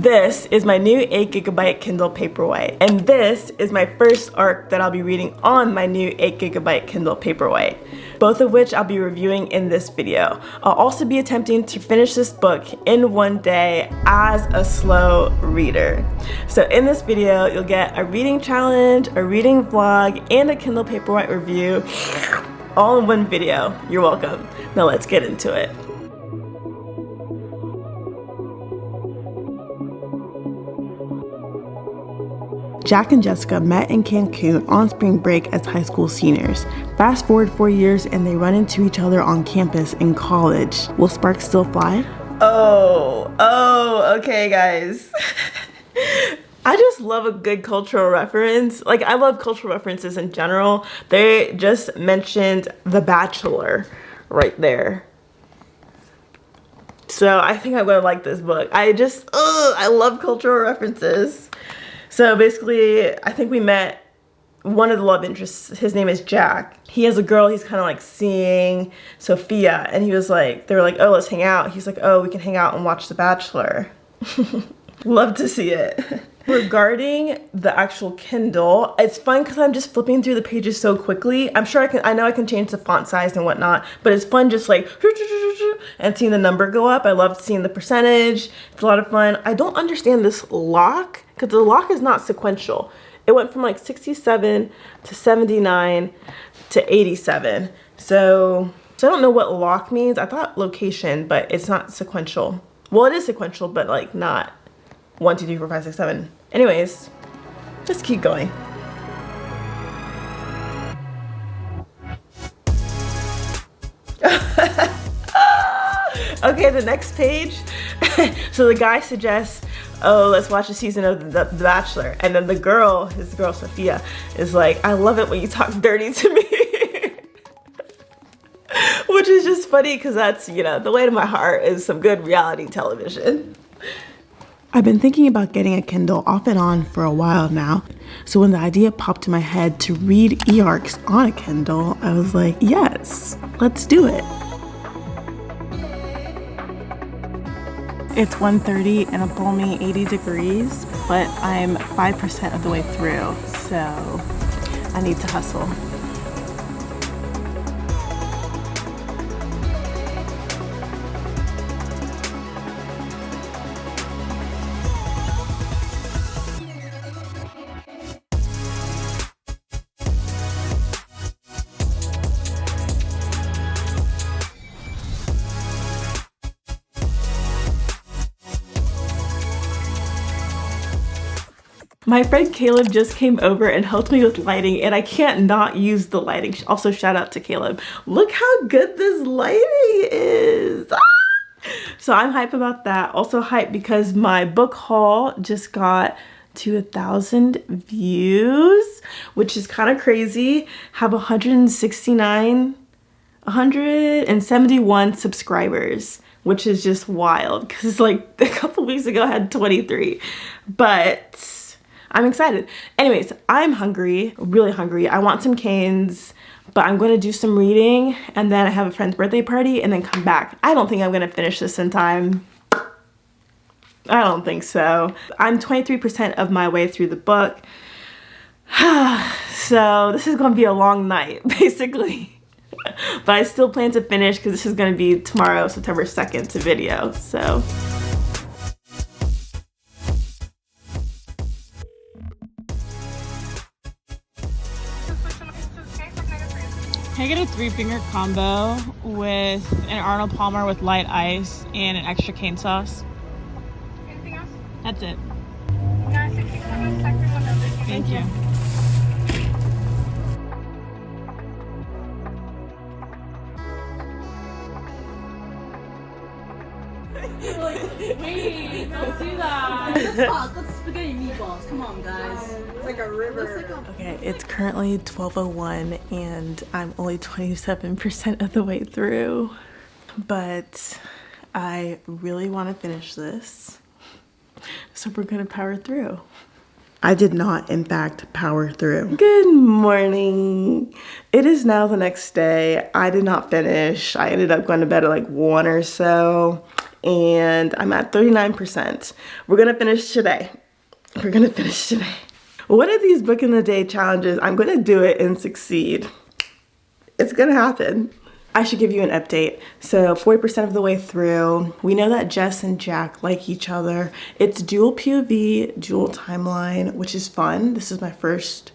This is my new 8GB Kindle Paperwhite, and this is my first arc that I'll be reading on my new 8GB Kindle Paperwhite, both of which I'll be reviewing in this video. I'll also be attempting to finish this book in one day as a slow reader. So in this video, you'll get a reading challenge, a reading vlog, and a Kindle Paperwhite review all in one video. You're welcome. Now let's get into it. Jack and Jessica met in Cancun on spring break as high school seniors. Fast forward 4 years and they run into each other on campus in college. Will sparks still fly? Oh, okay guys. I just love a good cultural reference. Like, I love cultural references in general. They just mentioned The Bachelor right there. So I think I'm gonna like this book. I love cultural references. So basically, I think we met one of the love interests. His name is Jack. He has a girl he's kind of like seeing, Sophia, and he was like, they were like, oh, let's hang out. He's like, oh, we can hang out and watch The Bachelor. Love to see it. Regarding the actual Kindle, it's fun because I'm just flipping through the pages so quickly. I know I can change the font size and whatnot, but it's fun just like and seeing the number go up. I love seeing the percentage. It's a lot of fun. I don't understand this lock because the lock is not sequential. It went from like 67 to 79 to 87. So I don't know what lock means. I thought location, but it's not sequential. Well, it is sequential, but like not 1, 2, 3, 4, 5, 6, 7. Anyways, just keep going. Okay, the next page. So the guy suggests, oh, let's watch a season of The Bachelor. And then his girl, Sophia, is like, I love it when you talk dirty to me. Which is just funny because that's, the way to my heart is some good reality television. I've been thinking about getting a Kindle off and on for a while now. So when the idea popped in my head to read e-arcs on a Kindle, I was like, yes, let's do it. It's 1:30 and a balmy 80 degrees, but I'm 5% of the way through, so I need to hustle. My friend Caleb just came over and helped me with lighting, and I can't not use the lighting. Also, shout out to Caleb. Look how good this lighting is. Ah! So I'm hype about that. Also hype because my book haul just got to 1,000 views, which is kind of crazy. Have 171 subscribers, which is just wild because like a couple weeks ago I had 23, but I'm excited. Anyways, I'm hungry, really hungry. I want some canes, but I'm going to do some reading and then I have a friend's birthday party and then come back. I don't think I'm going to finish this in time. I don't think so. I'm 23% of my way through the book. So this is going to be a long night, basically. But I still plan to finish because this is going to be tomorrow, September 2nd, to video. So can I get a 3-finger combo with an Arnold Palmer with light ice and an extra cane sauce? Anything else? That's it. Thank you. Wait, don't do that. That's spaghetti meatballs. Come on, guys. It's like a river. Okay, it's currently 12:01 and I'm only 27% of the way through, but I really want to finish this, so we're gonna power through. I did not, in fact, power through. Good morning. It is now the next day. I did not finish. I ended up going to bed at like 1 or so. and I'm at 39%. We're gonna finish today. We're gonna finish today. One of these book in the day challenges, I'm gonna do it and succeed. It's gonna happen. I should give you an update. So 40% of the way through, we know that Jess and Jack like each other. It's dual POV, dual timeline, which is fun. This is my first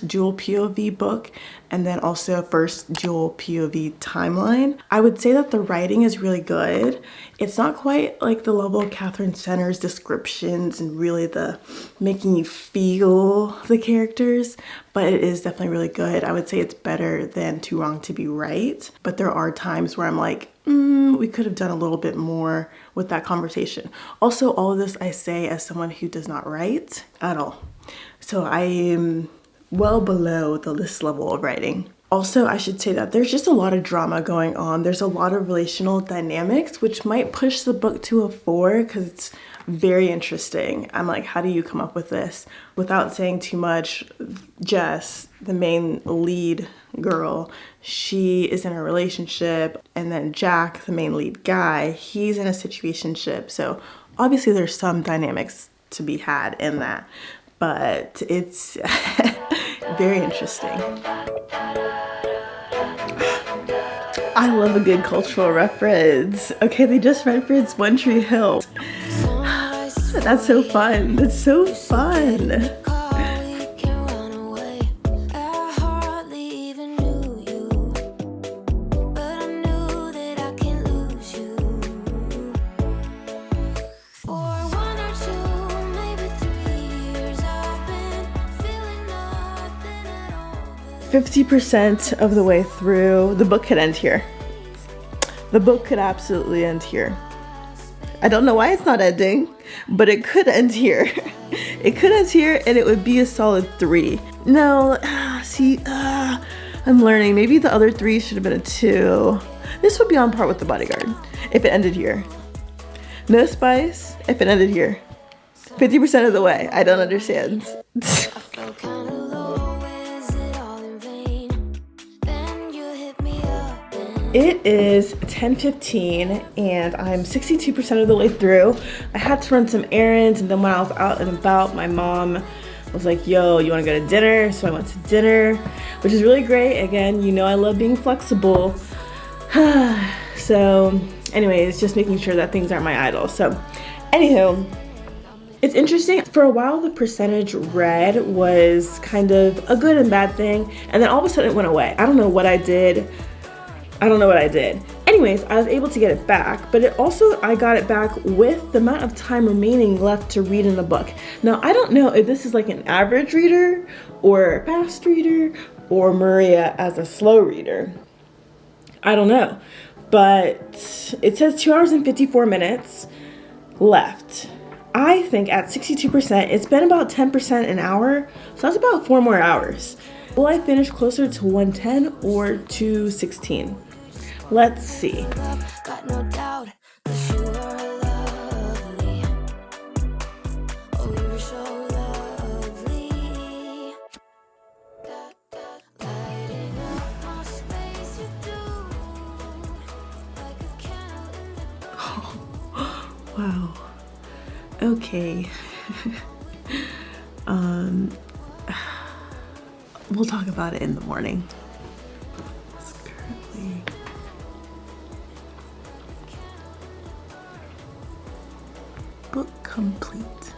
dual POV book, and then also first dual POV timeline. I would say that the writing is really good. It's not quite like the level of katherinecenter's descriptions and really the making you feel the characters, but it is definitely really good. I would say it's better than Too Wrong to Be Right, but there are times where I'm like, we could have done a little bit more with that conversation. Also, all of this I say as someone who does not write at all. So I am well below the list level of writing. Also, I should say that there's just a lot of drama going on. There's a lot of relational dynamics, which might push the book to a 4 because it's very interesting. I'm like, how do you come up with this? Without saying too much, Jess, the main lead girl, she is in a relationship, and then Jack, the main lead guy, he's in a situationship. So obviously there's some dynamics to be had in that, but it's very interesting. I love a good cultural reference. Okay, they just referenced One Tree Hill. That's so fun. That's so fun. "50% of the way through." The book could end here. The book could absolutely end here. I don't know why it's not ending, but it could end here. It could end here and it would be a solid 3. No, see, I'm learning. Maybe the other 3 should have been a 2. This would be on par with The Bodyguard if it ended here. No Spice if it ended here. 50% of the way. I don't understand. It is 10:15 and I'm 62% of the way through. I had to run some errands, and then when I was out and about, my mom was like, yo, you wanna go to dinner? So I went to dinner, which is really great. Again, you know I love being flexible. So anyways, just making sure that things aren't my idol. So anywho, it's interesting. For a while, the percentage read was kind of a good and bad thing, and then all of a sudden it went away. I don't know what I did. Anyways, I was able to get it back, but I got it back with the amount of time remaining left to read in the book. Now, I don't know if this is like an average reader or a fast reader or Mariah as a slow reader. I don't know, but it says 2 hours and 54 minutes left. I think at 62%, it's been about 10% an hour, so that's about 4 more hours. Will I finish closer to 110 or 216? Let's see. Got no doubt that you are lovely. Oh, you're so lovely. Lighting up my space, you do like a candle in the Wow. Okay. We'll talk about it in the morning. It's currently book complete.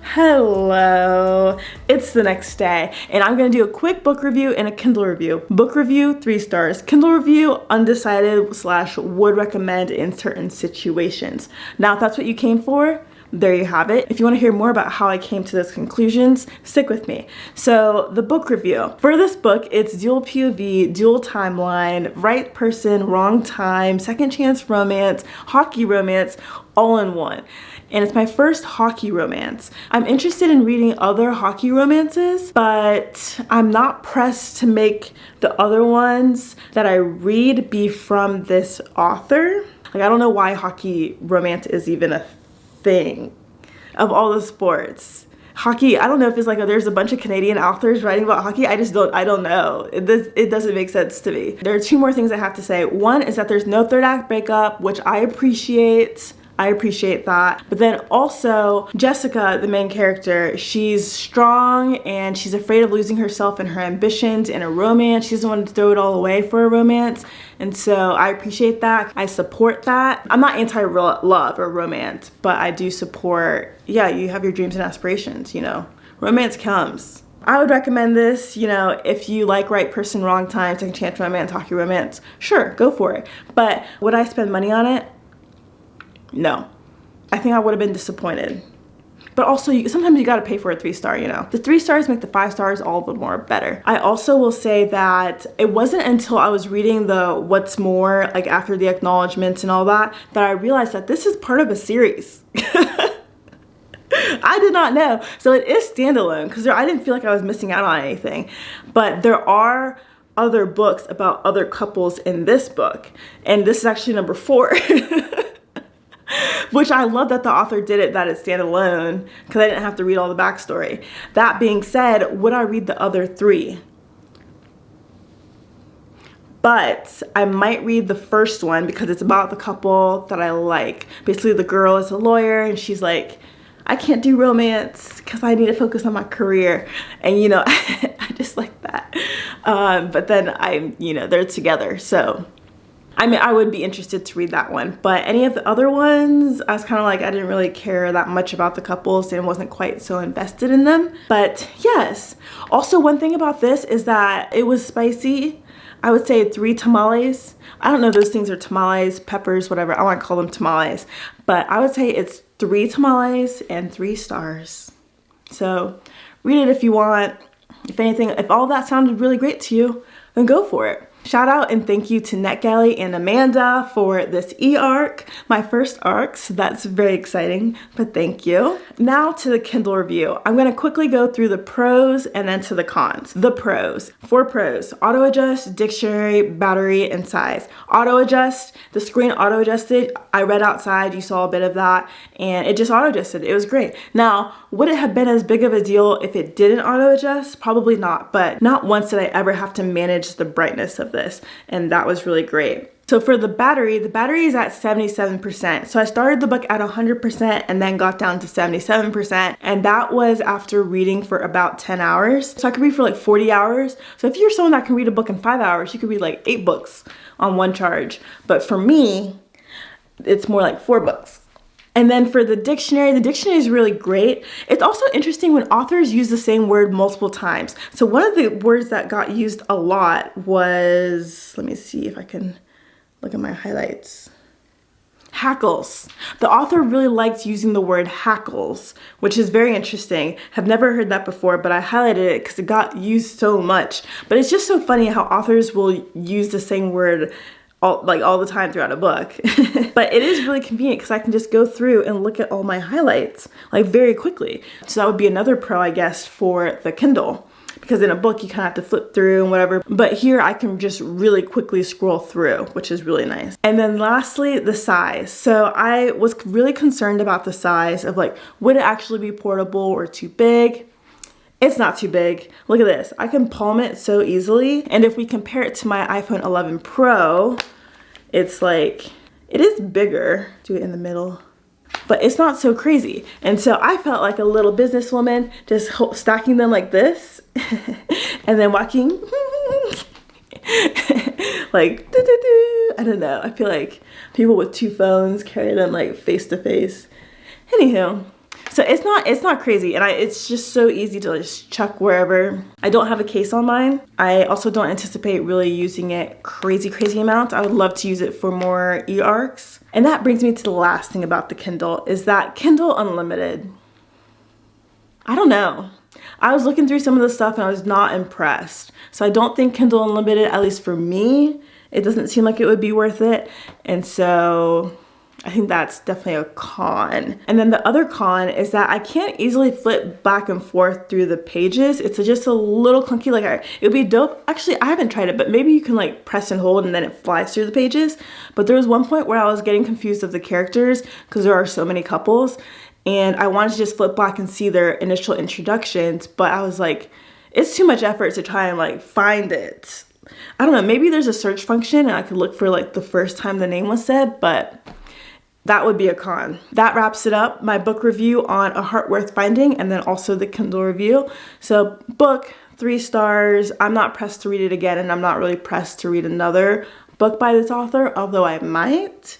Hello, it's the next day, and I'm gonna do a quick book review and a Kindle review. Book review, 3 stars. Kindle review, undecided / would recommend in certain situations. Now, if that's what you came for, there you have it. If you want to hear more about how I came to those conclusions, stick with me. So the book review. For this book, it's dual POV, dual timeline, right person, wrong time, second chance romance, hockey romance, all in one. And it's my first hockey romance. I'm interested in reading other hockey romances, but I'm not pressed to make the other ones that I read be from this author. Like, I don't know why hockey romance is even a thing of all the sports. hockey, I don't know if it's like there's a bunch of Canadian authors writing about hockey. I don't know. It doesn't make sense to me. There are two more things I have to say. One is that there's no third act breakup, which I appreciate. I appreciate that. But then also Jessica, the main character, she's strong and she's afraid of losing herself and her ambitions in a romance. She doesn't want to throw it all away for a romance. And so I appreciate that. I support that. I'm not anti-love or romance, but I do support, yeah, you have your dreams and aspirations, you know. Romance comes. I would recommend this, you know, if you like right person, wrong time, second chance romance, hockey romance, sure, go for it. But would I spend money on it? No. I think I would have been disappointed. But also, sometimes you gotta pay for a 3-star, you know. The 3 stars make the 5 stars all the more better. I also will say that it wasn't until I was reading the what's more, like after the acknowledgements and all that, that I realized that this is part of a series. I did not know. So it is standalone, because I didn't feel like I was missing out on anything. But there are other books about other couples in this book. And this is actually number 4. Which I love that the author did it, that it's standalone, because I didn't have to read all the backstory. That being said, would I read the other 3? But I might read the first one because it's about the couple that I like. Basically, the girl is a lawyer and she's like, I can't do romance because I need to focus on my career. And you know, I just like that. But then you know, they're together, so. I mean, I would be interested to read that one, but any of the other ones, I was kind of like, I didn't really care that much about the couples and wasn't quite so invested in them. But yes, also one thing about this is that it was spicy. I would say 3 tamales. I don't know if those things are tamales, peppers, whatever. I want to call them tamales, but I would say it's 3 tamales and 3 stars. So read it if you want. If anything, if all that sounded really great to you, then go for it. Shout out and thank you to NetGalley and Amanda for this e-arc, my first arc, so that's very exciting, but thank you. Now to the Kindle review. I'm gonna quickly go through the pros and then to the cons. The pros, 4 pros: auto adjust, dictionary, battery, and size. Auto adjust, the screen auto adjusted. I read outside, you saw a bit of that, and it just auto adjusted. It was great. Now, would it have been as big of a deal if it didn't auto adjust? Probably not, but not once did I ever have to manage the brightness of this, and that was really great. So for the battery is at 77%. So I started the book at 100% and then got down to 77, and that was after reading for about 10 hours. So I could read for like 40 hours. So if you're someone that can read a book in 5 hours, you could read like 8 books on one charge. But for me, it's more like 4 books. And then for the dictionary is really great. It's also interesting when authors use the same word multiple times. So one of the words that got used a lot was, let me see if I can look at my highlights. Hackles. The author really likes using the word hackles, which is very interesting. Have never heard that before, but I highlighted it because it got used so much. But it's just so funny how authors will use the same word all the time throughout a book. But it is really convenient because I can just go through and look at all my highlights like very quickly. So that would be another pro, I guess, for the Kindle, because in a book you kind of have to flip through and whatever, but here I can just really quickly scroll through, which is really nice. And then lastly, the size. So I was really concerned about the size of like, would it actually be portable or too big? It's not too big. Look at this. I can palm it so easily. And if we compare it to my iPhone 11 Pro, it's like, it is bigger. Do it in the middle. But it's not so crazy. And so I felt like a little businesswoman just stacking them like this and then walking like, I don't know. I feel like people with 2 phones carry them like face to face. Anywho. So it's not crazy, and it's just so easy to just chuck wherever. I don't have a case on mine. I also don't anticipate really using it crazy amounts. I would love to use it for more e-arcs. And that brings me to the last thing about the Kindle, is that Kindle Unlimited. I don't know. I was looking through some of the stuff and I was not impressed. So I don't think Kindle Unlimited, at least for me, it doesn't seem like it would be worth it. And so I think that's definitely a con. And then the other con is that I can't easily flip back and forth through the pages. It's just a little clunky. Like it would be dope. Actually, I haven't tried it, but maybe you can like press and hold and then it flies through the pages. But there was one point where I was getting confused of the characters because there are so many couples. and I wanted to just flip back and see their initial introductions, but I was like, it's too much effort to try and like find it. I don't know, maybe there's a search function and I could look for like the first time the name was said, but that would be a con. That wraps it up, my book review on A Heart Worth Finding, and then also the Kindle review. So book, 3 stars. I'm not pressed to read it again, and I'm not really pressed to read another book by this author, although I might.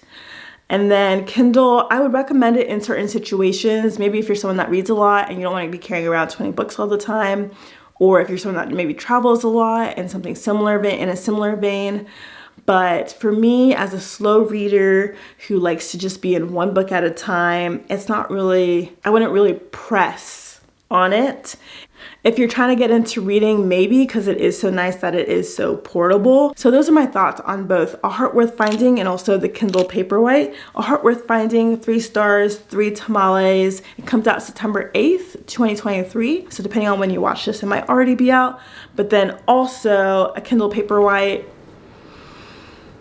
And then Kindle, I would recommend it in certain situations. Maybe if you're someone that reads a lot and you don't want to be carrying around 20 books all the time, or if you're someone that maybe travels a lot and something similar in a similar vein. But for me, as a slow reader who likes to just be in one book at a time, it's not really, I wouldn't really press on it. If you're trying to get into reading, maybe, because it is so nice that it is so portable. So those are my thoughts on both A Heart Worth Finding and also the Kindle Paperwhite. A Heart Worth Finding, 3 stars, 3 tamales. It comes out September 8th, 2023. So depending on when you watch this, it might already be out. But then also a Kindle Paperwhite.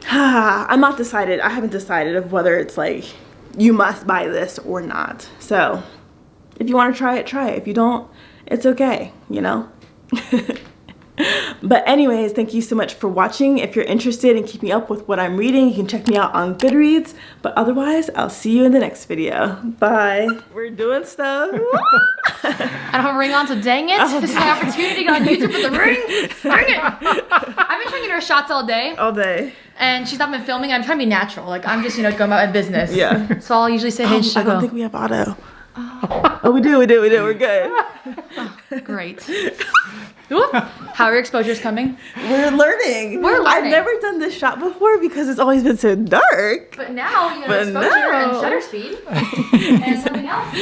I'm not decided. I haven't decided of whether it's like, you must buy this or not. So if you want to try it, try it. If you don't, it's okay, you know? But anyways, thank you so much for watching. If you're interested in keeping up with what I'm reading, you can check me out on Goodreads. But otherwise, I'll see you in the next video. Bye. We're doing stuff. I don't have a ring on, so dang it. This is my opportunity to get on YouTube with the ring. Dang it. I've been trying to get her shots all day. All day. And she's not been filming. I'm trying to be natural. Like, I'm just, you know, going about my business. Yeah. So I'll usually say, hey, I don't think we have auto. Oh, we do. We're good. Oh, great. How are your exposures coming? We're learning. I've never done this shot before because it's always been so dark. But now, you know, exposure and shutter speed. And something else.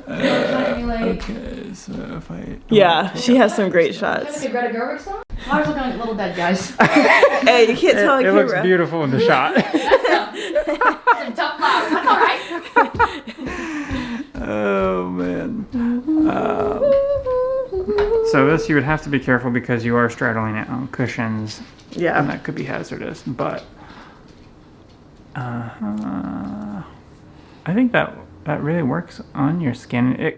Okay, so if I... Yeah, she has some great shots. Greta Gerwig song? I was looking like a little dead, guys. Hey, you can't tell on camera. It looks beautiful in the shot. That's tough loud. That's all right. Oh, man. So this, you would have to be careful because you are straddling it on cushions. Yeah. And that could be hazardous, but... I think that really works on your skin.